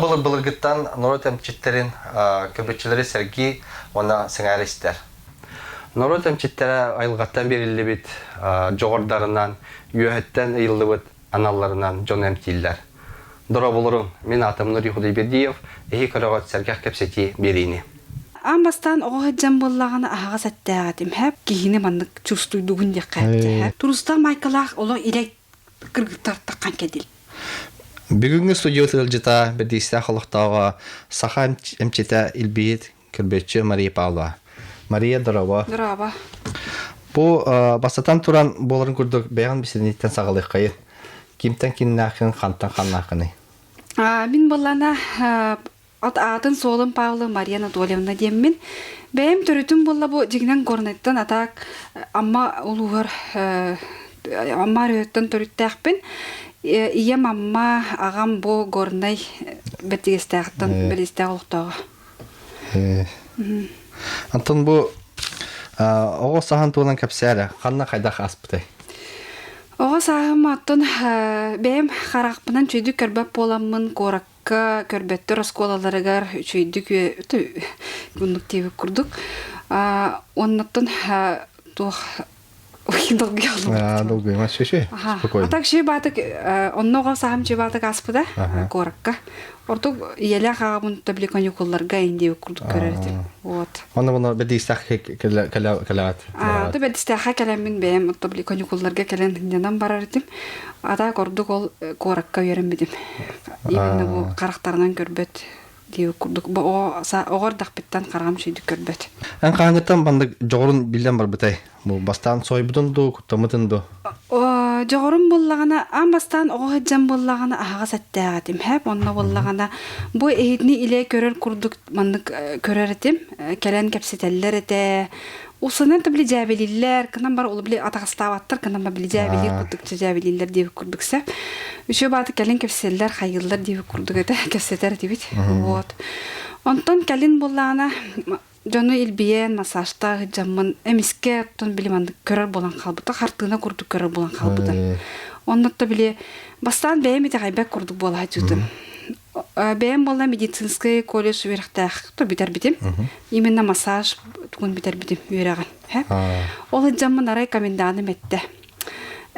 былыргыттан Норот эмчиттерин көбөччүлөрү Сергей она сыңайлыстар. Норот эмчиттери айылгаттан берилди бит, жогордарынан, үйөттен ыйылды аналарынан жон эмтиллер. Дора болурун, мен атым Нури Худайбердиев, эхи көрөгөт Сергех кепсети берини. Амбастан оғаджан боллағаны аға сәттәғатым хэп, кейіні мандық чурстуйдуғын де қайпты. Турустар майкалақ олы илек кыргыттартыққан кәділ. Бүгінгі студио тылжыта бірдейсті қылықтауға Саха эмчете илбейт көрбетші Мария Павлова. Мария, дұрава. Дұрава. Бұл бастатан туран боларын көрдік бәйған бісінеттен сағылық қайын. Кемтен кеннақын, қантан қаннақыны? Мен боллана атын солым Павла Мария Анатольевна деммен. Бәйім түрітім болла бұл жегінен горнеттен атақ амма олуғыр амма рөттен түріттәқпен. Ием амма ағам бұл горнай бәттігістәқтен білістәқ ұлықтауға. Антон бұл оғы саған туылан кәпсәрі, қанна қайдақ аспытай? Оғы сағым аттын бәйім қарақпынан чүйді көрбәп боламын қораққа көрбәтті расколаларығар чүйді күндік теві күрдік. Оннаттын туқ долгий алып. Долгий, ма шеше? Спокойно. Атак ше батык, онноға сағым ше батык аспыда қораққа. Ортық елі қағабын табликон юқылларға индеу күрдік көрердім. Оны бұны бәдейістәқі кәләғат? Аты бәдейістәқі кәләмін бәйім табликон юқылларға кәлән хінденан барардым. Ата көрдік ол қораққа верім бедім. Именно бұл қарақтарынан көрбет деу күрдік. Оғыр дақпеттен қарғам шүйді көрбет. Ән қағыңғыттан бандық жоғырын білден бар бұтай? Бұл бастан сой бұдынды, күттамыдынды? Жоғырын боллағана, ан бастан оғыджан боллағана аға сәттәғатым. Әп, онна боллағана бұл әйдіні иле көрер күрдік мандық көрер етім. Кәлән кәпсетәлілер еті. Усынан да білі жәбелілер, кінан бар олы білі атағыстауаттыр, кінан ба білі жәбелілер, күрдікчі жәбелілер деві күрдіксі. Үші баты кәлін кәпсетәлілер, қайылылар деві күрдік еті, кәпсетер девіт. Онтан кәлін боллағана жону илбиен, массажта, жамын, әміске оттан білі мандық көрер болан қалбыта, қартығына күрдік көрер болан қалбыта. Оннатта білі бастан бәйім еті қайбәк күрдік бола жүдім. Бәйім болна медицинский колледж веріқтәқ, то бітер бітім. Именно массаж түгін бітер бітім үйераған. Ол жамын арай коменданым әтті.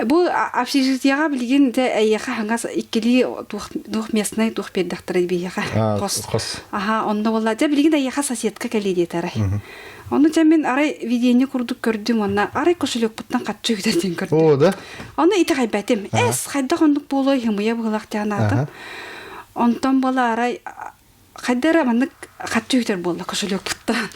Бұл общежитияға білген де әйеға хаңас иккелі дух местный дух пердақтыры бейеға қос. Онда болла. Жа білген әйеға соседка кәлейді тарай. Оны жамен арай видеоны күрдік көрдім, онна арай көшілік бұттан қатшы өйдерден көрдім. О, да? Оны иті қайбәтім. Әс, қайда қондық болуы хымыя бұғылақтиян атым. Онтан бола арай қайдара мандық қатшы өйтер болды көшілік бұттан.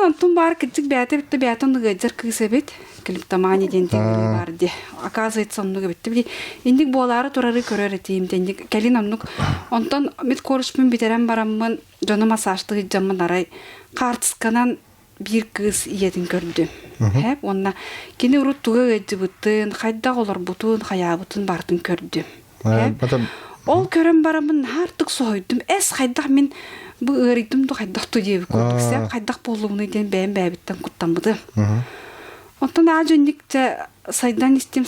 Онтан бар кітсік бәті бітті бәтінді ғайджар күйсі бет. Клиптомания дентегілі бар де. Оказывается, оннығы бітті білі. Ендік болары тұрары көрер етейім дендік. Кәлін оннық. Онтан мет көрішпін бітерен барамын. Жоны массажды жамын арай. Қартысқанан бір кыз иетін көрді. Онна кені ұрыт тұғы ғайджы бұттын, қайда олар бұтын, қая бұтын бартын көрді. Ол көрім барамын артық сойдым. Әс қайдақ мен бұл ұридымды қайдақты дебі көрдіксем. Қайдақ болуыны ден бәйім бәйбіттен құттамыды. Онтан ажынник сайдан истем,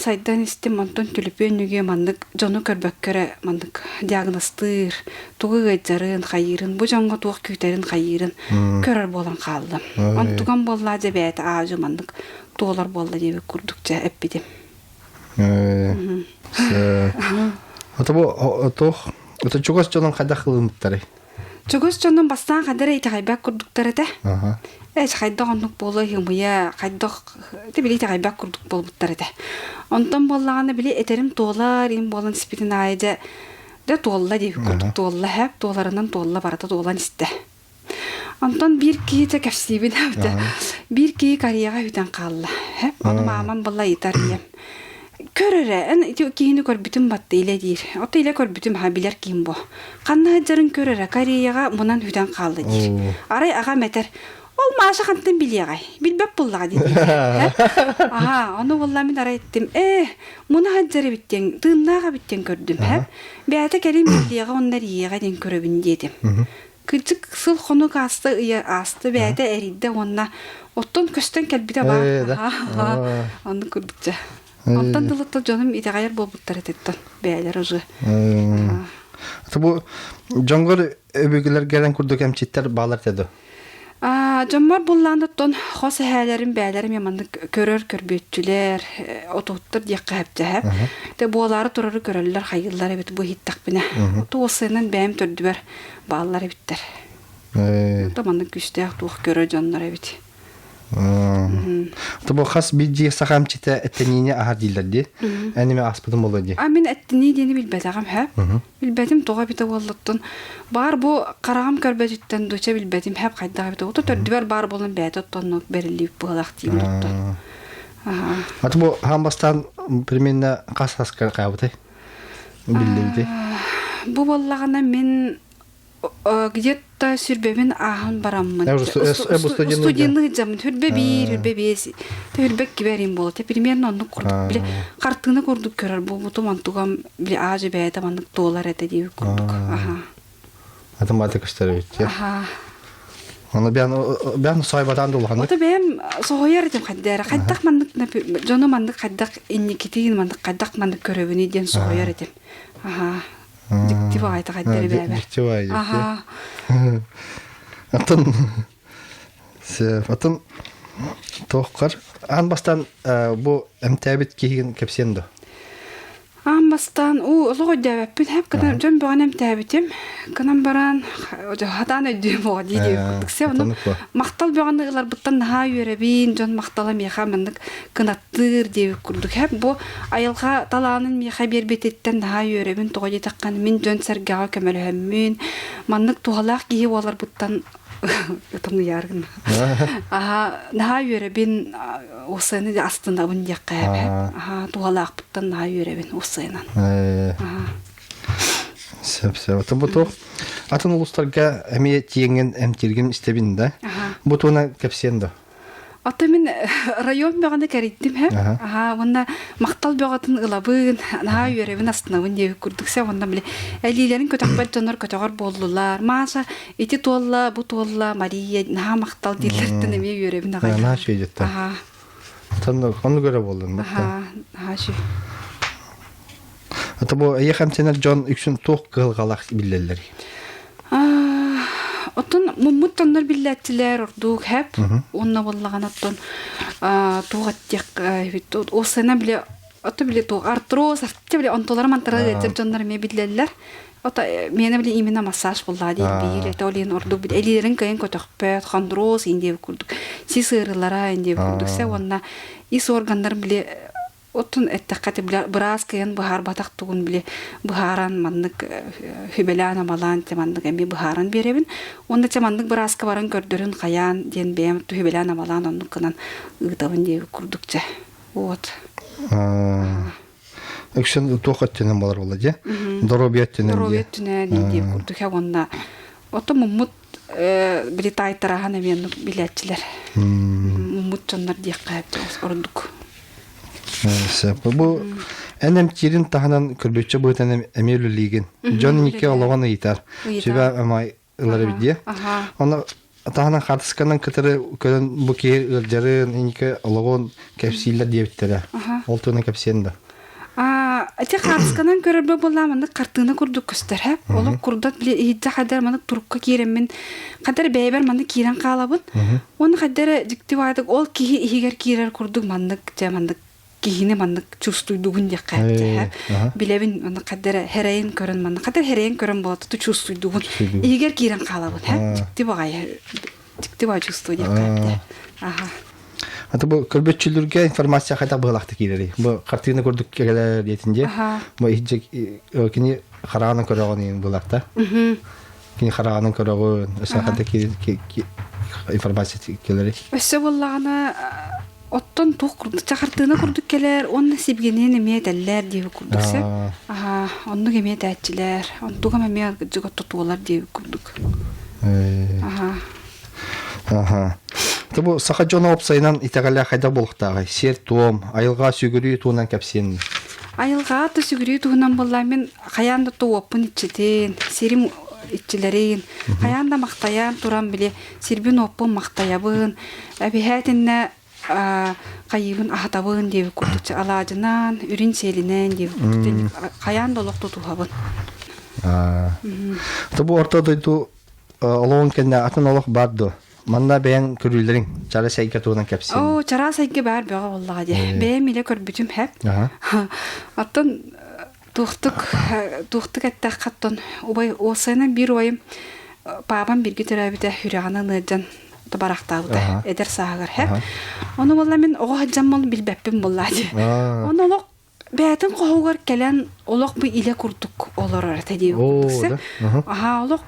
онтан түліпен үге мандық жону көрбәк көрі мандық диагностыр, туғы ғайджарын қайырын, бұ жоңға туғы күйтерін қайырын көрір болан қалдым. Онтуған болла же бәйті ажы мандық туғылар болла дебі күрдік же әппедем. Ота чугас жонын қайда қылымыттары? Чугас жонын бастан қадары еті қайбәк күрдіктері де. Әш қайдақ ондық болы хымыя, қайдақ білі еті қайбәк күрдік бол бұттары де. Онтан болағаны білі әтерім тоғылар, ем болын спитін айды. Де тоғылла деп күрдік тоғылла әп, тоғыларынан тоғылла барата тоғылан істі. Онтан бір кейі де кәпсейбін әвді. Бір кейі Кореяға үйтен қалла. Оны мамам болла етар ем. Көрірі, кейіні көрбітім батты еле дейір. Ота еле көрбітім білер кейін бұл. Қанна жарын көрірі, Кореяға мұнан үйтен қалды дейір. Арай аға мәтір. Ол maaşı қантын білеғай. Білбәп болға дейді. Оны олла мен ара еттім. Мұны хаджары біттен, тыңнаға біттен көрдім. Бәйті кәлем білеға онлар еға ден көрібін дедім. Күлчік сыл қонук асты, асты бәйті әрейді онна. Оттон көстен кәлбіде бар. Оны көрдікчі. Оттан дылытты жоным идеғайыр бол бұттар ететтін. Бәйлер ұжы. Bu жоңгор өбөгүлөр гелен курдук эмчиттер баалар деди. Жоммар булландыттон хос хәләрин бәләрим яманны көрөр көрбөтчүләр, отуттыр дияққа хәптәһәп. Те буалары турары көрәлләр хайыллар бит бу хиттак бине. Туысынын бәм төрдүбәр баалар биттер. Таманны күстәк тух көрө жаннар бит. Бу хас биджи сахамчита этенине ахар дилдер ди. Әниме аспытым болду ди. Мен эттини дени билбетагам хәп. Билбетим тога бите боллыттын. Бар бу карагам көрбөтүттен дуча билбетим хәп кайдага бите. Ото төрдүбәр бар болун бәте тоннук берилип булак дим тоттон. Бу хамбастан примерно касаскар кабыты. Билдеди. Бу боллагана мен где-то сүрбебен ахан бараммын. Студенный жамын хүрбе хүрбек киберин болот. Примерно онну курдук биле картыны курдук көрөр. Бу тумантугам биле ажы бәйта мандык доллар эте деп курдук. Математика иштери бит. Аны бян сайбатан долганды. Ото бем сойер деп каддара. Кайдак мандык жоно мандык кайдак инникитин мандык кайдак мандык көрөбүнү ден сойер деп. Диктива айта кайдары бәбә. Диктива айта. Атын тоққар. Анбастан бу эмтәбит киген кепсенді. Анбастан лого дәбәппин һәп кына жөн баған эмтәбитем. Кынан баран хатан өйдү бо диде. Ксе аны мактал баганлар буттан ха йөрәбин жөн мактала меха мындык кынаттыр дип курдук һәп бу айылга таланын меха бербететтен ха йөрәбин тога таккан мен жөн сәргә кемелһәммин мандык тугалак ки олар буттан Томны яргын. Наха йөрәбин осыны астында бун якка. Тугалак буттан наха йөрәбин осынан. Сәп. Бу атын улустарга әмие тиеңген эмтирген истебин да. Бу туна кепсенде. Ата мен район багында кәриттим һәм. Монда мактал багатын ылабын, наха йөрәбин астына бун дип күрдүксә, монда биле әлиләрен көтәкбәт җаннар көтәгәр булдылар. Маша ити толла, бу толла, Мария наха мактал диләртен эме йөрәбин ага. Наха шеҗетте. Тонны görə булдым. Шу. Ата бу яхамтенер Джон үксүн ток кылгалак биллелер. Отон муммуттаннар билләттиләр ордук һәп, онна буллаган оттон тугаттык бит осына биле аты биле ту артроз артты биле онтолар мантара җаннар ме билләләр. Ата менә биле именно массаж булла дип биле толин ордук бит элерин кайын көтөкпәт хандроз инде күрдүк. Сисырлара инде күрдүксә онна ис органнар биле Отун эттәккәте бираз кыен бахар батак тугун биле бахаран мандык хүбелана балан темандык эми бахаран беребин. Онда темандык бираз баран көрдөрүн каян ден бем хүбелана балан онун кынан ыдабын деп курдукча. Вот. Экшен тохаттен балар була же. Доробияттен. Доробияттен деп курдук ха онда. Ото мумут биле тайтараган эмен билетчилер. Мумут чоннар диккә ордук. Бу энем тирин таханан көрбөчө бутан эмелү лиген. Жон нике алган ыйтар. Чеба амай ылары бидия. Аны таханан хатысканан кытыры көлөн бу ке ылжарын нике алган кепсиллер диптер. Ол туна кепсенде. Ати хатысканан көрбө буламын картына курдук көстөр. Ол курдат биле идде хадар маны турукка киремин. Кадар бейбер маны кирен калабын. Оны кадар диктивадык ол ки игер кирер курдук мандык жамандык кихине мандык чувствуйдугун деп кайтты. Билебин аны кадер хереин көрөн маны. Кадер хереин көрөн болот ту чувствуйдугун. Игер кирен калабын, Дикти багай. Дикти бай чувствуй деп кайтты. Ата бу көрбөтчүлөргө информация кайда булакты кирери. Бу картина көрдүк келер детинде. Бу ижек кини караганын көрөгөн булакта. Кини караганын көрөгөн, сахата ки информация келери. Өсө буллагана Оттон тух курдук чакыртына курдук келер, онны сибгенен эме деллер деп курдуксе. Онну эме дәтчилер, онтуга эме жыгот тутулар деп курдук. Табу саха жона опсайнан итагалла кайда болуктагы, сер туом, айылга сүгүрүү туунан кепсен. Айылга да сүгүрүү туунан болла мен каянда туоппун ичетен, серим ичилерин, каянда мактаян туран биле, сирбин оппун мактаябын, абихатинне кайыбын ахатабын деп курдукча алажынан үрин селинен деп курдук каян долокту тухабын. То бу орто дойду олоон кенне атын олох бардо. Манна бәян көрүлөрүң чара сайга туунан кепсин. О, чара сайга бар бага валлага де. Бәм иле көрбүтүм хэп. Аттан тухтук аттак каттан убай осына бир ойым бабам бирге төрөбүтө хүрөганы ныжан табарактабыта эдер саагар хэп. Ону болла мен ого хаджаммал билбеппим болла де. Ону олок бәтин когугар келен олок бу иле курдук олорор тедип. Олок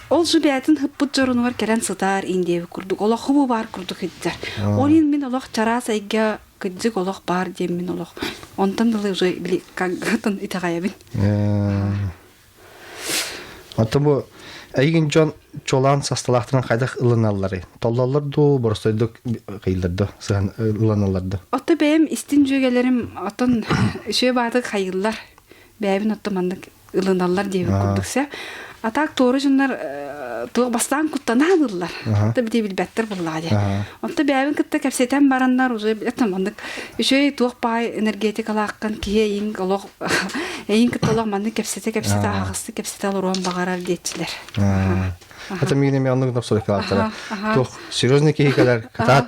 ол жубятын хыппыт жорунуар келен сытар индеби курдук. Олох хубу бар курдук иттер. Олин мен олох чара сайга кыджык олох бар дем мен олох. Онтан дылы уже били кагатын итагаябин. Ата бу айгин жон чолан састалактырын кайдак ылыналлары. Толлалларду, боростойдук кыйылдырды, сыган ылыналларды. Ата бэм истин жөгелерим атын шөй баатык хайыллар. Бэбин оттамандык ылыналлар деби курдукса. Атак тоору жоннар туг бастан куттанадылар. Ата бите билбеттер буллади. Онта бэбин кытта кепсетен барандар уже этамандык. Шөй туг пай энергетикалаккан кие инг олог эйин кытталак мандык кепсете агысты кепсете алурон багарар детчилер. Ата мигине ми аннык напсоры калаттара. Туг серьезный кихикалар катат.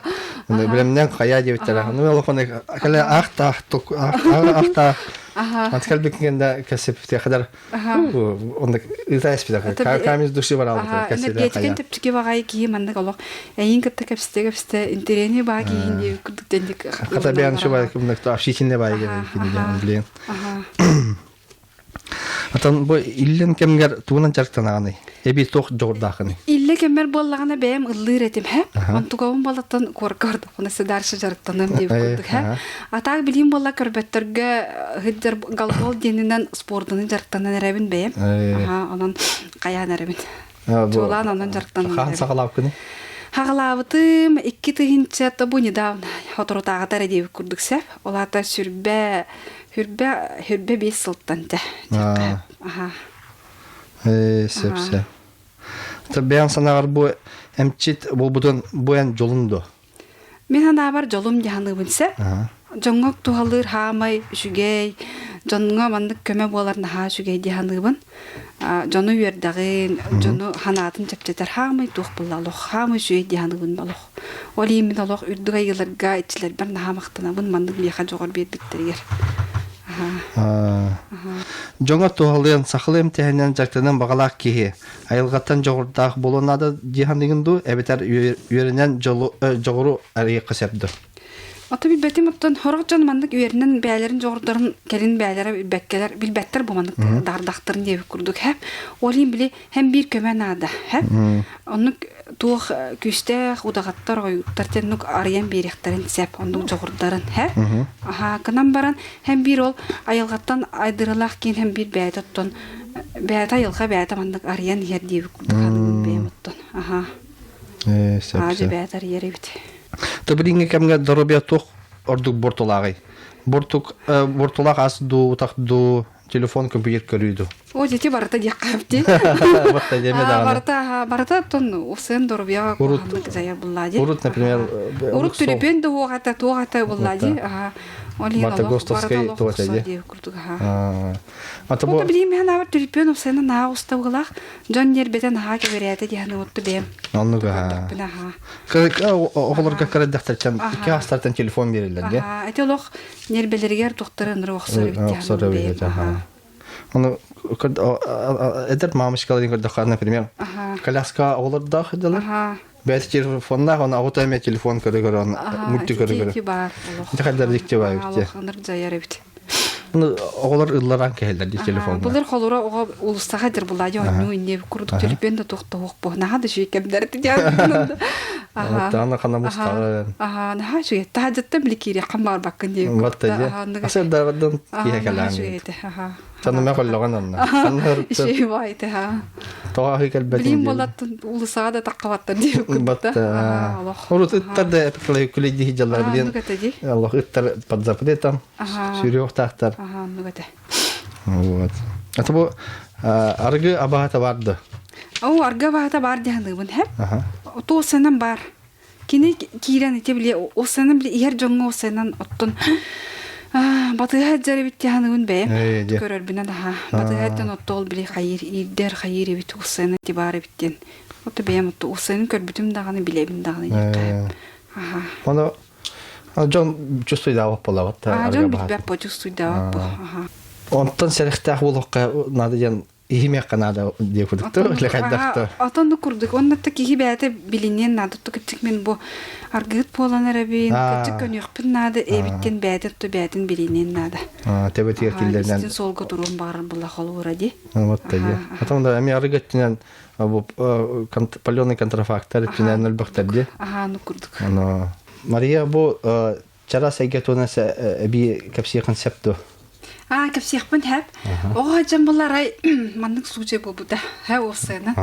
Билемнен кая дебиттер. Ну олофоны кале ахта туг ахта Анткал бекенгенде кесип текадар. Ондак изайс бидак. Камиз души бар алды кесип. Энергетикен тепчиге багай ки мандык олог. Эйин кытта кепсте интерени баги инде күдүктендик. Ката бян шуба кымдык общительный баги билен. Атан бу иллен кемгер туунан жарктанаганы. Эби тох жордакыны. Илле кемер боллагана бэм ыллыр этим хэ. Антугавын балаттан коркорд. Онысы даршы жарктаным деп курдук хэ. Атак билим болла көрбөттөргө хыддер галбол денинен спортуны жарктанан эребин бэм. Анан каян эребин. Жолан анан жарктанан. Хан сагалап күнү. Хагалабытым 2 тыгынча табу недавно хоторотага тара деп курдук сэ. Олата сүрбе 5 сылттан да. Сеп. Та бян санагар бу эмчит болбудун буян жолунду. Мен ана бар жолум жаһаныбынса. Жоңгок тухалыр хаамай жүгей, жонга мандык көмө боларна ха жүгей жаһаныбын. Жону үйердагын, жону ханатын чепчетер хаамай тух булалох, хаамай жүгей жаһаныбын болох. Оли мен олох үрдүгай йыларга ичилер бар нахамактанабын мандык бияха жогор бердиктергер. Жоңа тухалын сахылым технен жактанын багалак кихи. Айылгаттан жогордак болонады жаһаныбынду эбетер үйеринен жогору арыйы кысепди. Ата билбетим оттон хорогжон мандык үйеринен бәйлерин жогордорун келин бәйлери беккелер билбеттер бу мандык дардактырын деп курдук хэп. Олин били hem bir kömen ada хэп. Онук тух күстэ удагаттар оюттар теннук арыян беректерин сеп ондук жогордарын хэп. Канан баран hem bir ол айылгаттан айдырылак кийин hem bir бәйт оттон бәйт айылга бәйт мандык арыян ер деп курдук анын бем оттон. Сеп. Ажы бәйт арыяр бит. Табринге кемге доробия тух ордук бортолагы. Бортолак асду, утакду, телефон компьютер көрүдү. О, дети барата дякапти. Барата деме дагы. Барата тон усен доробия кохандык зая буллади. Урут, например, урут түрепен дугата буллади. Марта Гостовской туатади. Ата бу билим хана бар түрепен усен на устаугала. Жон нербетен хаке берете дияны отту бем. Аннуга. Оголорга карадактарчан ики астартан телефон берилер, де. Айтолох нербелергер доктор рохсор бит. Оно эдер мамочкалар көрдөккөр, например. Коляска олорда ходилар. Бәт телефонна, он аутоме телефон көрөгөр, он мульти көрөгөр. Дикалдар диктебай бит. Алар жаяр бит. Оголор ылларан келдер телефон. Булар холора ого улустагадыр булай жонну инде курдук телефон да токтоок бу. Нахады шекемдер диян. Тана кана мустагы. Наха шуге тажатта биликири камар баккын деп. Асер дагыдан кие калан. Чаны мен коллогон анна. Иши вайт ха. Тоо хикел бетин. Билим болат улусагада таккабаттар деп. Батта. Урут иттарда эпиклей күледи хижаллар билен. Аллах иттар подзапретам. Сүрөк тахтар. Нугате. Вот. Это бу аргы абата барды. О, аргы абата бар дияндыбын хэп. Ото сенен бар. Кини кирен ите биле, о сенен биле ер жоңго сенен оттон Батыга жары бит яһанын бе. Де. Көрөр бина да. Батыга тан оттол били хайыр идер хайыр бит усыны тибары биттен. Ото бем ото усыны көрбүтүм даганы билебин даганы. Ага. Оно Жон чувствуй да пола вот. Жон бит беп почувствуй да. Ага. Онтон серехтах булокка надо ден ихиме канада деп курдукту лекаддакты. Атонду курдук. Оннатта кихи бәте билинен надо тукчик мен бу аргыт поланар абин кычык көнөкпүн надо эбиттен бәте ту бәтин билинен надо. Тебетер килдерден. Истин солго турун бар була холура ди. Вот таги. Потом да эми аргыттен бу паленый контрафактар тинен албактарди. Ага, ну курдук. Ано Мария бу чара сайгатунас би капси концепту. Капсиякпын хэп. Ого жан буларай мандык сужи болбуда. Ха осена.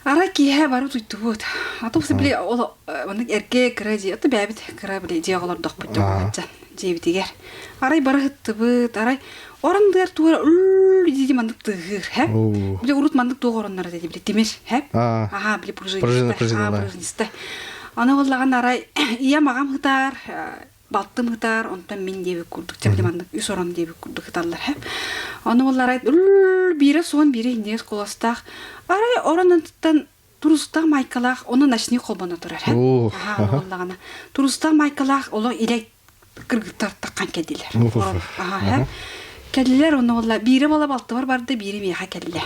Ара кие бару туйтуут. Атопсы биле ол мандык эрке кради. Аты бәбит крабли жегалар докпут жан. Жебитигер. Арай барыттыбыт, арай орындыр тура диди мандык тыгыр, ха? Биле урут мандык тогороннар деди биле темир, ха? Ага, биле пружиниста. Аны боллаган арай ия магам хытар, балтым хытар, онтан мен деби курдук, жабиле мандык үс орон деби курдук хытарлар, ха? Аны боллар айт бире сон бире индес коластак. Арай ороннан турустак майкалак, оны начни колбона турар, ха? Ага, боллагана. Турустак майкалак, оло илек кыргыттар таккан кедилер. Ага, кедилер оны болла бире бола балты барды, бире меха келле.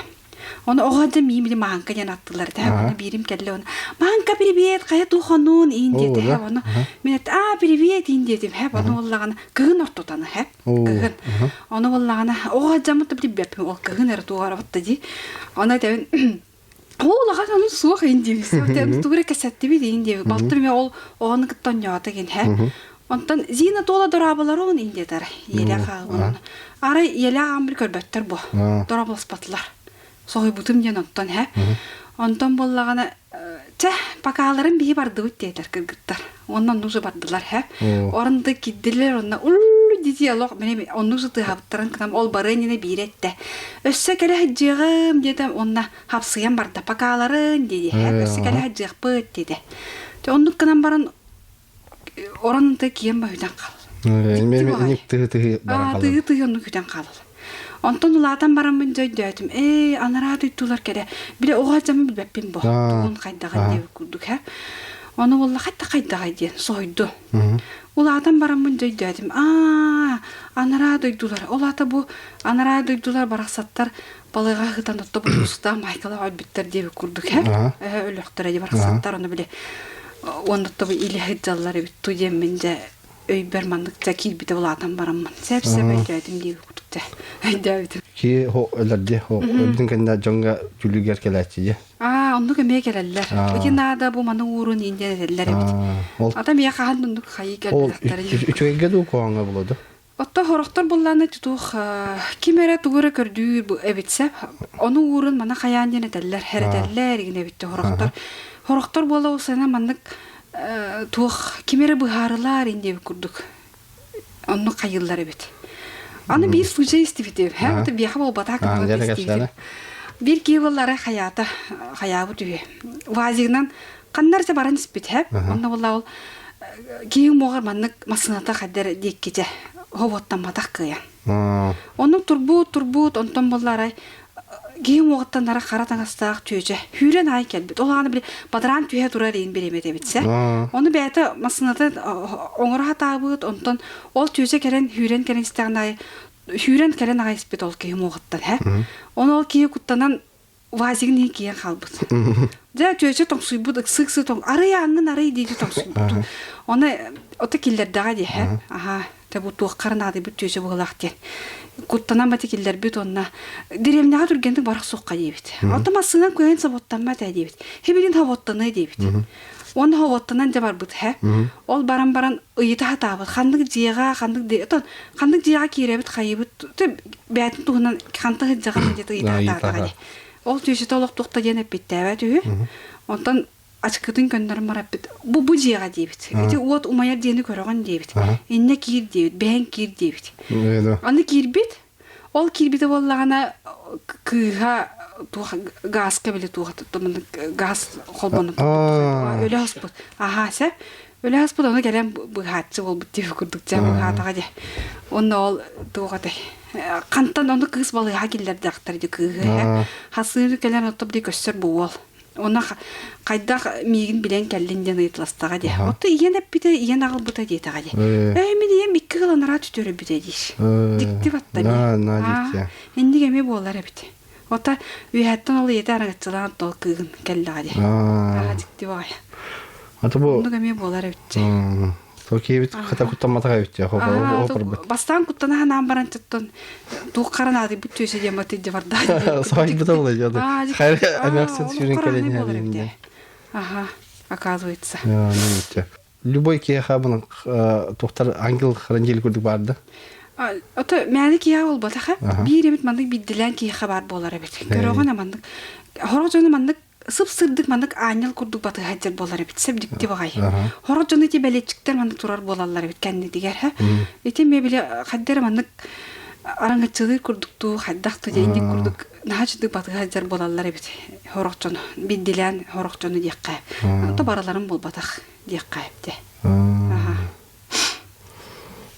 Оны оғады меймілі мағанқа ден аттылар. Оны бірім кәлі оны. Мағанқа привет, қая тухануын ейін деді. Оны мен әтті, привет ейін дедім. Оны олағаны кығын ортотаны. Кығын. Оны олағаны оғады жамытты біліп бәпім. Ол кығын әрі туғары бітті де. Оны әтәуін олағаны оның суық ейін дебесі. Туғыры кәсәтті бейді ейін дебі. Балты мен ол оғаны күттан яғаты кен. Онтан зина тола дорабалар он ейін дедір. Елі ағалығын. Арай елі ағам бір көрбәттір бұ. Дорабалас батылар. Соғай бұтым ден онтан, ха? Онтан боллағана, пакаларын бейі барды өт дейдер кіргіттар. Оннан нұжы бардылар, ха? Орынды кедділер, онна ұллы деді алоқ, он нұжы тұғабыттарын кінам, ол барынені бейретті. Өссі кәлі хаджиғым дедім, онна хапсыян барды, пакаларын деді, ха? Өссі кәлі хаджиғ бұд деді. Оннық кінам барын орынды кейін ба үйден қалыл. Тығы онны үйден қалыл. Онтон улаатан барамын жойдөөтүм. Анара туйтулар кере. Биле ога жамы билбеппин бо. Тугун кайдаган деп курдук, ха. Оны болла кайдагай ден сойду. Улаатан барамын жойдөөтүм. Анара туйтулар. Олата бу анара туйтулар бараксаттар балыга хытан отто буста майкала албиттер деп курдук, ха. Өлөктөр деп бараксаттар оны биле. Ондотто бу иле хыджаллар бит туйем менде өйбер мандык жакил бите улаатан барамын. Сеп-сеп өйдөөтүм деп курдук. Ki ho ölerdi ho öldün kenda jonga külüger kelatçı. Onu kömeye gelirler. Bugün nada bu manı uğrun incelerler bit. Adam ya kahan dunduk hayı geldiler. Üçüge gedu koğanga buladı. Otta horoktor bullanı tutuq kimere tuğra kördüğü bu evitsep onu uğrun mana hayan dene derler her derler yine bitti horoktor. Horoktor bola olsana mandık tuğ kimere buharlar indi kurduk. Onu kayıllar bit. Аны bir случай истивитив, ха, это бияхал батак истивитив. Bir киваллары хаята, хаябы түбе. Вазигнан каннарса баран испит, ха. Онда болла ол кийин могар маннык масыната хадер деккете. Ховоттан батак кыя. Оның турбут, онтон боллары кийин моготтан дара каратаңастаак түйөжө. Хүрен ай келбит. Ол аны биле бадран түйө турар ин беремете битсе. Оны бәте масыната оңор хатабыт, онтон ол түйөжө керен хүрен керен истегандай Хүрен керен ағай іспет ол кейім оғыттан, ха? Оны ол кейі күттанан вазигін кейін қалбыд. Жа түйөші тоңсуйбуд, ықсы-ықсы тоң, арай аңын арай дейді тоңсуйбуд. Оны оты келдердаға де, ха? Аха, бұл туыққарын ады бұл түйөші бұғылақ ден. Күттанан бәті келдер бүт онына деревняға түргендің барық соққа дейбіт. Оты масынан көйін саботтанма да дейбіт. Хебелін хавоттаны дейбіт. Оны хавоттанан да бар бұд, ха? Ол баран ұйыта хатабыд. Қандық жиға кейребіт қайыбыд. Бәтін туғынан қантығы жағын деді ұйыта хатабыд. Ол түйші толық тұқта деніп бітті әбәт үйі. Онтан açıkıdın gönderim var bit. Bu jiga debit. Eti ot umayar deni körögen debit. Enne kir debit, ben kir debit. Anı kirbit. Ol kirbite bollagana kıha gaz kabili tuğat. Gaz kolbonu. Öyle hosput. Aha se Өләс бу оны келен быхатчы бол бит дип күрдүк жа быхатага же. Онна ол тугата. Кантан оны кыз балыга киллер дактар ди кыгы. Хасыр келен отоп ди көсөр буул. Она кайда мигин билен келлинден ыйтластага де. Отто иен эппите иен агыл бута дейтага де. Мен иен бикки кыланара түтөрө бите диш. Дикти батта. дикти. Энди кеме болар эпите. Ота үйәттен ол ете араңатчылан тол кыгын келлага де. Дикти бай. Ата бу. Онда кеме болар эпите. Токи бит хата куттаматага бит я хопор. Бастан куттана ханан баранчыттан тууккаранады бүттөсө жемати де барда. Сай бута болой жады. Хайр анаксен сүрүн келени. Ага, оказывается. Любой кеха бунун токтор ангел хранжел көрдүк барды. Ото мәни кия бол батаха. Бир эмит мандык биддилен кеха бар болар эбит. Көрөгөн амандык. Хорожону мандык сып-сырдык мандык аңел курдук баты хаджар болар эбит. Себдикти багай. Хорожону ти белечиктер мандык турар болалар эбит кенди дигер ха. Эти мебеле хаддер мандык араңачылыр курдукту хаддакту дейди курдук нахачыдык баты хаджар болалар эбит. Хорожону биддилен хорожону дикка. Ото бараларым болбатак дикка эбит.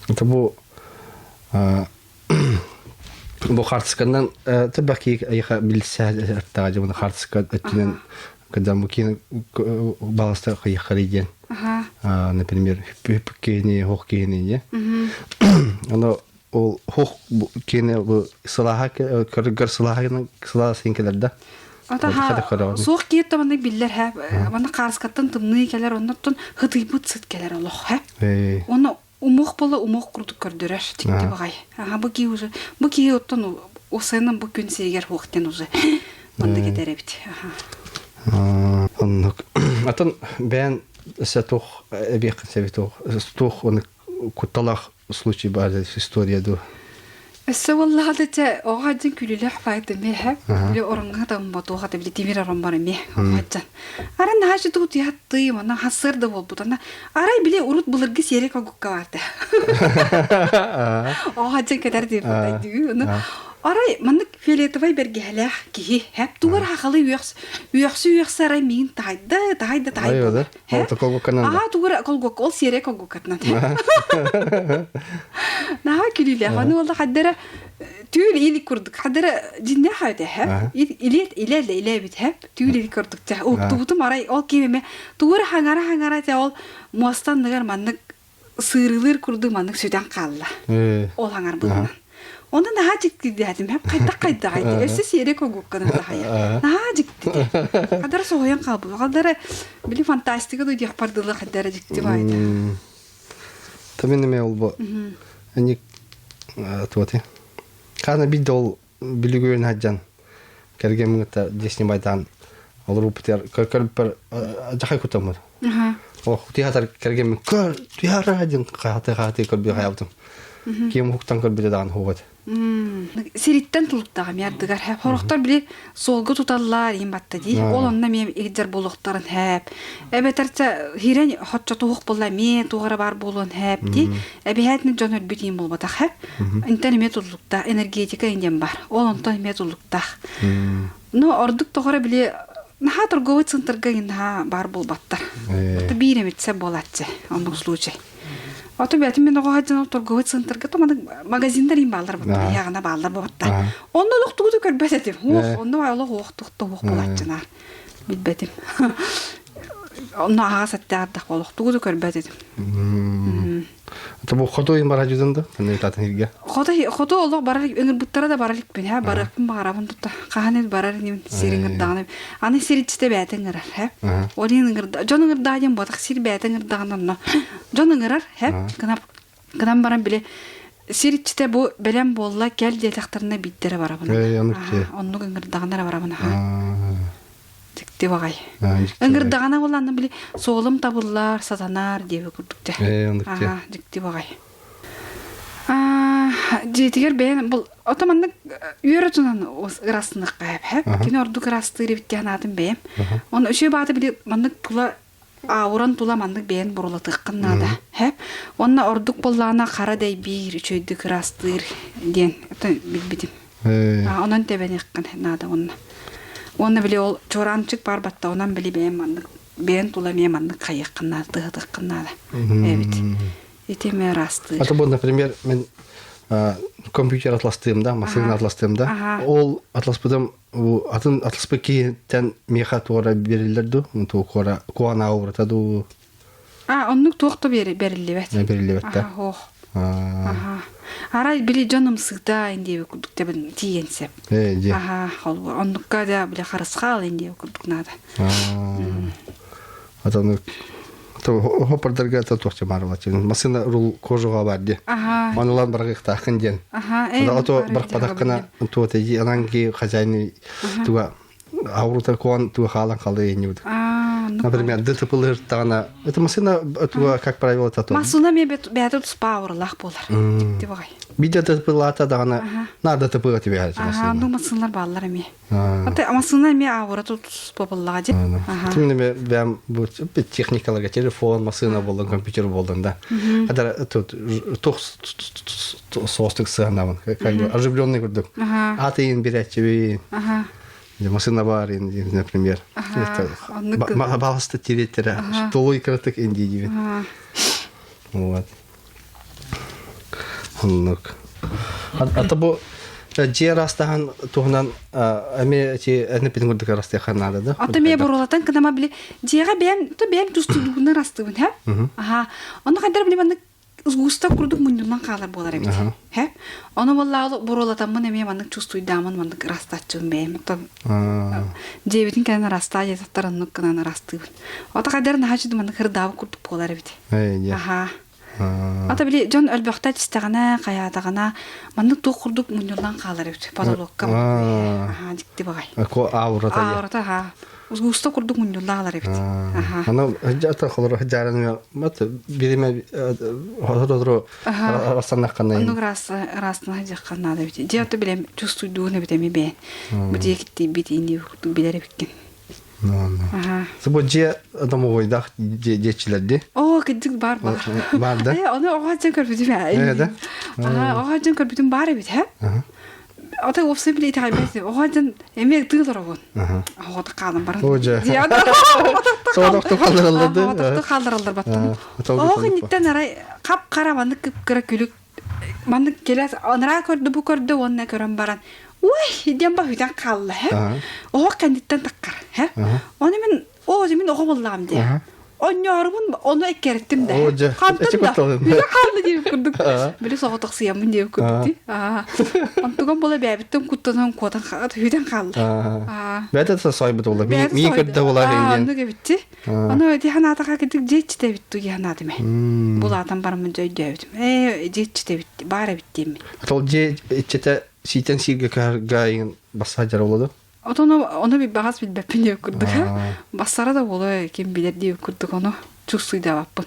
Это бу бу хартскандан табаки айха билсе артага жаман хартска өттүнөн когда мукин баласта хайхариден. Например, пипкени, хоккени, не? Оно ол хок кени бу салаха кыргыр салахын синкелерде. Ата суох киет таманы биллер ха. Мана карскаттан тымны келер оннотон хытыйбыт сыт келер олох ха. Оны умох бола умох курдук көрдөрөр тикти багай. Бу ки уже бу ки оттон осенен бу күн сегер хоктен уже. Мында кетеребит. Оннук. Атан бен сатох эбек севитох. Стох он куталах случай бар история ду. والله هذا أوعدين كل له فايدة ميه اللي أورنغ هذا مبتوع هذا اللي تمير رمبان ميه أوعدين أنا هاجي تو تيها طي وأنا حصر ده وبطنا أراي بلي أورد بلرجس يريك أقول كوارته أوعدين كتر دي فتايدو أنا أراي منك في اللي تبي برجع له كيه هب تور هخلي ويحسو أراي مين تهيدا أيوة ده هو تقول كنا تور أقول كول سيريك أقول كتنا نها كل له أنا والله حدرة تقول إلي كردك حدرة جنة هذا ها إلى بتهب تقول إلي كردك ته أو تبغى مراي أو كيف تور هنغرا تقول مواصلات نجار منك صيرلير كردك منك سودان قالله أو هنغرا بدنا أنا نهاجك تدي هذا ما قيد أساس يريك أقول كنا نهاية نهاجك تدي حدرة صهيان قابل حدرة بلي فانتاستيك ده يحبر دلله حدرة جكتي وايد تبين ما يقول أني توتي كان بيدول بيلقون هجان كرجم مت جسني بايدان الله بتر كربر جاي كتمر وختي هذا كرجم كر تيار هجان خاتي كربي خيالتهم كيم هكتان كربي دان هو سيريتن تلطا ميردغار هاب هورختار بلي سولغو تуталлар им баттади ол онна мем игдер болохтарын хап эбетерче хирен хотчо тух болла ме тугара бар болон хап ди эбехатны жонор битим болбата хап интернет методулукта энергетика инден бар ол онтон методулукта но ордук тогора били наха торговый центрга инха бар болбаттар это биремитсе болатчы ондук случай Ото бәтим мен оға жана торговый центрга то магазиндар им балдар бат. Ягына балдар бат. Онда доктугу көрбөтөм. Онда айлы оқтукты оқ болатчына. Билбетим. Онда ага саттардак болуктугу көрбөтөм. Это бу ходой мара жуданда, мен татын ирге. Ходой олог барар өңүр буттара да баралык мен, ха баракын барабын тутта. Каханет барар нем сериңер даганы. Аны серичте бәтеңер, ха. Олиңер жонуңер дагын бодак сир бәтеңер даганы. Жонуңер, ха. Гынам барам биле серичте бу белем болла кел детактарына биттер барабын. Онну гынгыр дагындар барабын, ха. Тикти багай. Ынгыр дагана болланы биле соолум табыллар, сатанар деп көрдүктө. Тикти багай. Жетигер бен бул отомандык үйрөтүнөн ырасындык кайып, кини ордук ырастыры биткен атын бем. Оны өшө баты биле мандык тула ауран тула мандык бен бурулатыккыннада. Хеп, онна ордук боллана карадай бир үчөйдүк ырастыр ден. Ото билбитим. Онон тебенеккен нада онна. Оны биле ол чоранчык бар батта, онан биле бем мандык бен тула мен манны кайыккынна тыгыдыккынна да. Эбит. Итеме расты. Это вот, например, мен компьютер атластыымда, машина атластыымда, ол атласпыдым, атын атласпы кейтен меха туара берилерду, ту куана ауратаду. Оннук туокту берилебет. Берилебет, да. Арай били жаным сыгда инде курдук тебен тиенсеп. Де. Оннукка да биле харысхал инде курдук нада. Атаны хоппардарга татуахча марвалачын. Машина рул кожуга барди. Манылан баргыкта хынден. Ото барпадаккана туотеги ананги хозяйны туга аурута куан туга халан калы енюд. Например, ДТП тана. Это машина туга, как правило, тату. Машина ме бетут спаурлах болар. Дибагай. Биде ДТП лата дана. На ДТП тебе хажа машина. Ну машиналар баллар эме. Ата машина ме аура тут спополлади. Тимне бем бу техникаларга телефон, машина болдун, компьютер болдун да. Ада тут состык сыгынабын. Оживленный курдук. Атыйын беречеби. Машина бар, например. Баласты тереттері. Толой кратык инди. Вот. Ата бу же растахан тугунан эме эти энепин курдук растахан надо да. Ата ме бурулатан кынама биле. Жега бен тустудугуна растыбын, ха? Оны кайдар биле маны узгуста курдук мундунан калар болар эбит. Ха? Оны болла бурулатамын эме маны чувствуйдамын маны растачым бем. Жебитин кана раста жатарыннык кана растыбын. Ата кайдар нахачыды маны кырдабы курдук болар эбит. Ата биле жон өлбөктө тистагана каядагана маны тукурдук мундунан калар эбит. Подолокка. Дикти багай. Ко аурата. Аурата узгуста курдук мундунан калар эбит. Ана жата холор жараны мат бириме hodro растанаккана. Ну растна жаккана да бит. Жата билем чувствуйдуна бит эми бе. Бите китти бит инди билер биткен. Субо же адамойдак жечилерди. Кидик бар. Бар да. Аны огачан көрбүдүм. Да. Огачан көрбүдүм бар бит, ха? Ата опсы биле тайбет. Огачан эмек тыыларгон. Огота калым бар. Оже. Содокту калдырылды. Содокту калдырылды баттан. Огиниттен арай кап карабанды кыпкыра күлүк. Манды келес анара көрдү бу көрдү онна көрөн баран. Ой, демба хүтен калды, ха? Ого кандиттен таккар, ха? Оны мен ого боллам де. Оньормун onu ekkerttim de. Kaldım. Bir kaldı diye kurduk. Böyle soğuk taksiyamın diye kurduk. Antugan bola bebittim kuttan kodan hüden kaldı. Ben de sahibi de ola. Mi kırdı ola rengen. Anı bitti. Onu öde hanata kalktık jeç de bitti ya nadime. Bulatan barımın dövdüm. Jeç de bitti. Bara bitti mi? Atol je içte siten silge gayin basajar oladı. Onu bir bahas bir bepin diye kurduk. Basara da oluyor kim bilir diye kurduk onu. Çok suyda yapın.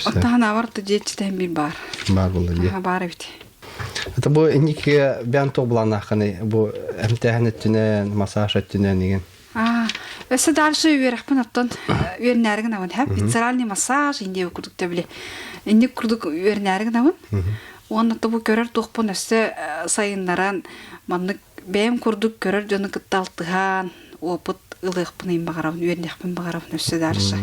Hatta ne vardı jeçten bir bar. Bar buldu diye. Bar bitti. Hatta bu eniki ben toplana hani bu emtihan ettiğine masaj ettiğine nigen. Mesela darşı verip yaptın. Vernergen avın hep isteralni masaj indi kurduk da bile. Indi kurduk vernergen avın. Onu da bu görür tohpun üstü sayınlaran manlık benim kurduk görür canı kıttaltıhan oput ılıq bunayım bağıravın, üyenlik bin bağıravın üstü darşı.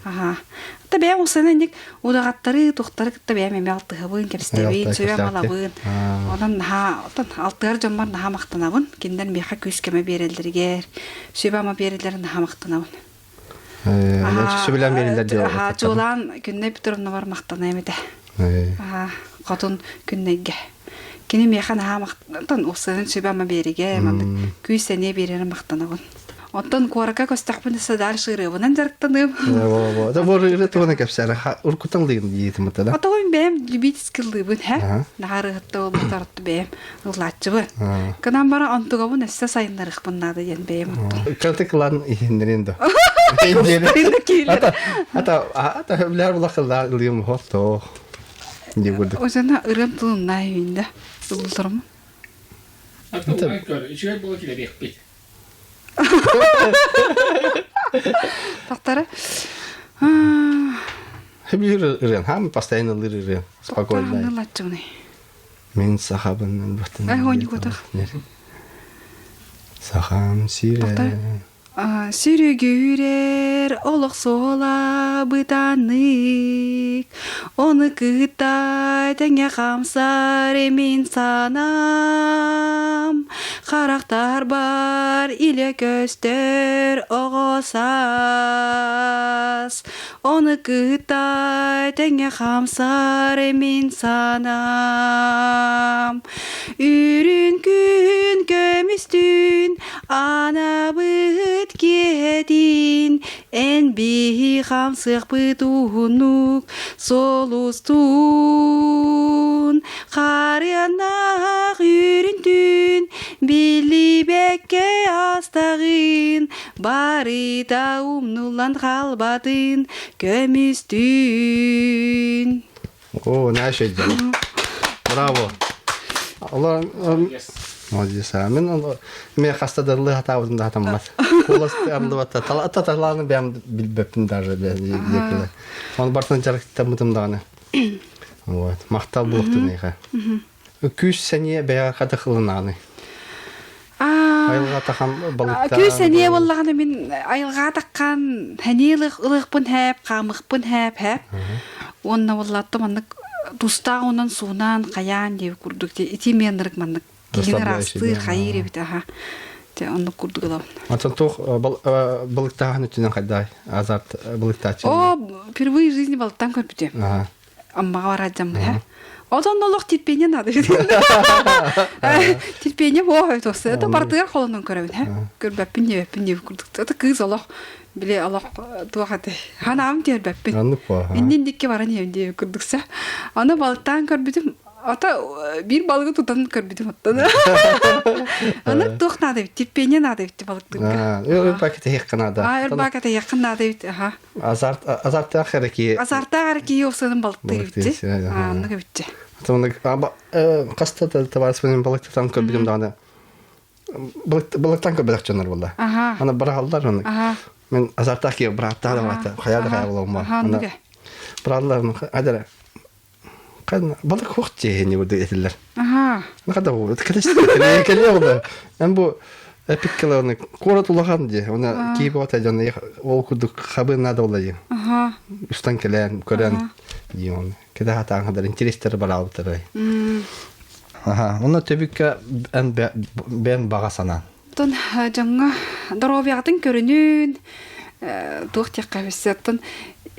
Hatta benim o sene indik udağatları, tohtarı kıtta benim eme altığı bugün keristevin, söylem alabın. Ondan altıgar canlar daha maqtanavın. Kinden beha küskeme bereldirger, söyleme bereldirin daha maqtanavın. Söylem bereldir diyor. Çoğulan günde bir durumda var maqtanayım ede. Qatın günnege. Kini mehan ha maqtan osan söyleme berige, küsene bererin maqtanavın. Ondan koraka kostaqpın sadar şırıvından jarıqtanım. Da bu retona kapsara urkutanlığın diyetim atada. Ata oyun benim libit skillibin ha. Nahar hatta ol tartı benim ıllatçı. Kanan bara antuga bu nesse sayınlarıq bunlarda yen benim. Kaltıklan ihinlerinde. Ata hübler bulakıllar ılıyım hoto. Diye burada. O zaman ırım tılınna evinde. Uluturum. Ata o aykör. İçer bulakıyla bekbet. Tahtara. Hep yürüyen. Hem постоянно yürüyen. Spokojно. Illatçı bunu. Мен сахабын бутын. Ay hoñi kotak. Сахам сире. Сүрүгүрер олық сола бытанык, оны кытай тәңе қамсар емин санам. Қарақтар бар иле көстер оғосас, оны кытай тәңе қамсар емин санам. Үрін күн көмістін ана быт кетин, эн би хамсық бытунук солустун. Қарянақ үрінтін билі бәкке астағын, барыда умнулан қалбатын көмістін. О, ne şey canım. Bravo. Allah молодец. Мен хастадырлы хатабызында хатаммас. Коласты арлыбатта. Таланы бәм билбеппин даже бәкеле. Оны бартын жарыктан мытымдаганы. Вот. Мактал булыкты нейха. Күз сәне бәя кадахылынаны. Айылга такан балыкта. Күз сәне боллаганы мен айылга таккан хәнилык ылыкпын һәп, камыкпын һәп. Онна боллатты мандык туста онан суунан каян деп курдук. Ити мендирик мандык. Келин растыр хайыр бит аха. Те онны курдук алам. Атын тох балыктаган үтүнөн кайдай. Азарт балыкта. О, впервые в жизни балыктан көрбүтем. Ага. Аммага баражам, ха. Одан олох терпение надо. Терпение боо тосы. Это бардыгар колонун көрөбүн, ха. Көрбөппүн деп курдук. Это кыз олох биле олох туагаты. Ханам тербөппүн. Аннык ба. Индиндикке баран деп курдукса. Аны балыктан көрбүтүм. Ата bir balığı tutan körbüdüm hatta. Ana tuhna da tipenya nada bitti balık. Yok pakete yakınada. Hayır pakete yakınada bitti ha. Azart ahirki. Azarta harki yoksanın balık bitti. Anı bitti. Tamam ama kasta da tavas benim balıktan körbüdüm daha. Balıktan körbüdük canlar valla. Ana bırakırlar onu. Ben azart ahirki bıraktı da var. Hayal olma. Ana bırakırlar hadi. Kan balık hoşçe ne bu detaylar. Ne kadar bu? Ne kadar ben bu epiklerini korat ulagan diye. Ona ki bu atacan o kurduk haber nada olayı. Üstten gelen gören diyor. Keda hata kadar interesleri bağlıdır. Ona tabii ki ben bağasana. Ton жаңа доробиятын көрүнүн туhtyak кабесеттен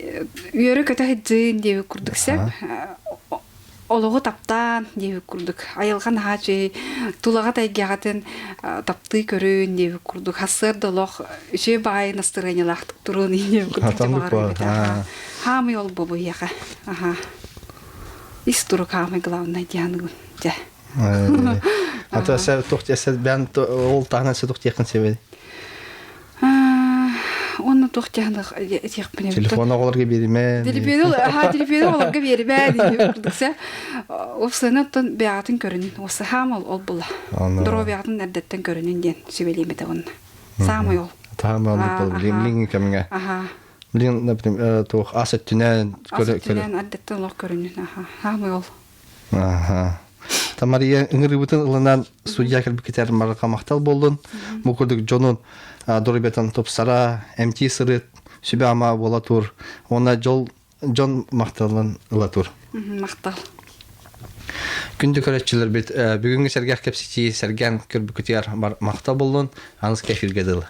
үйөрө көтө хиджин деп курдуксеп олого таптан деп курдук айылган хачы тулага тайгагатын тапты көрүн деп курдук хасыр долох үчө бай настроениялахтык турун деп курдук хамы ол бобу яка истуру хамы главный диангу да. Ата сәб тохтясә бән ул тагына сәб тохтякын сәбәди. Оны тохтяны этек менә. Телефон алырга береме. Телефон алырга береме дип курдукса. Осынаттан бәятын көрүнүн. Осы хамал ол була. Дробиятын нәрдәттән көрүнүн дигән сөйләйме дә аны. Самый ул. Тамам ул линк кемгә. Блин, например, тох асеттенән көрүнүн. Асеттенән нәрдәттән лох көрүнүн. Хамый ул. Тамария иңрибутын ылынан судья кирбик кетер марга мактал болдун. Бу курдук жонун дорбетан топсара, МТ сырыт, сүбе ама бола тур. Она жон макталын ыла тур. Мактал. Күндү көрөчүлөр бит бүгүнгү сергак кепсичи серген кирбик кетер мактал болдун. Аныс кефилге дыл.